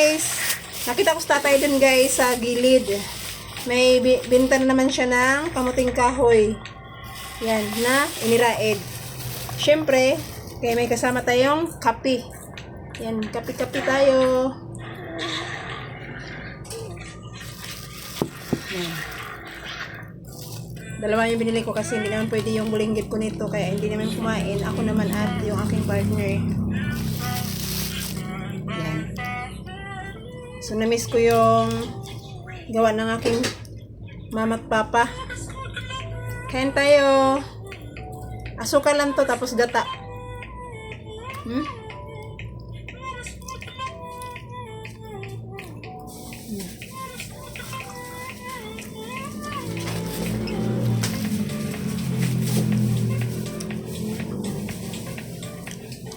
guys, nakita ko si tatay dun guys sa gilid. May binta naman siya ng kamuting kahoy. Yan, na iniraed. Siyempre, kaya may kasama tayong kape. Yan, kape-kape tayo. Yan. Dalawa yung binili ko kasi hindi naman pwede yung bulinggit ko nito. Kaya hindi naman kumain. Ako naman at yung aking partner. Yan. So, na-miss ko yung gawa ng aking mama at papa. Kain tayo. Asukal lang to, tapos gata.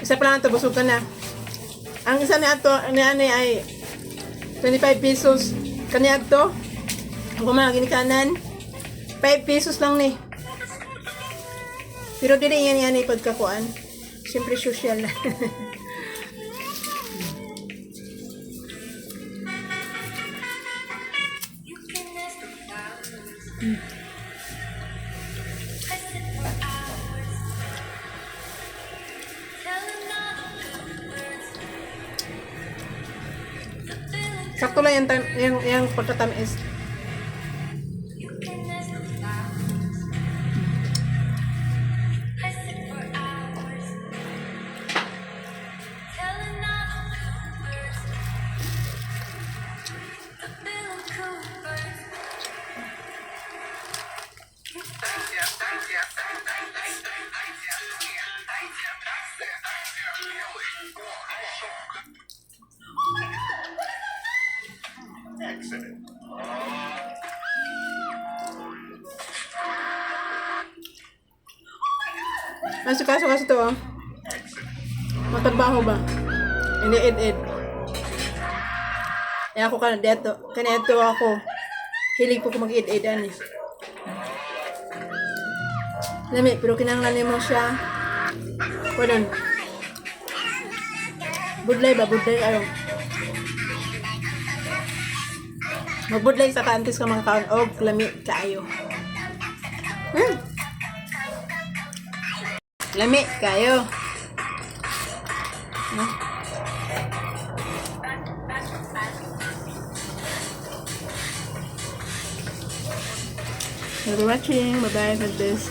Isa pa lang ito, busog ka na. Ang isa ni ato, ni ay 25 pesos. Kanya ito, ang kumagin kanan, 5 pesos lang ni. Pero dili yan ay pagkakuan. Siyempre social na. Sakto lang yung pagkatamis. Kaso to oh. Matabaho ba? Hindi ed. Eh ako kanito ako. Hilig ko mag-ed ani. Lami, pero kinahanglan mo siya. Kunon. Budlay ayo. Magbudlay sa kantis ka mga kaon og lami kaayo. Lami kayo. Thanks for watching. Bye-bye for this.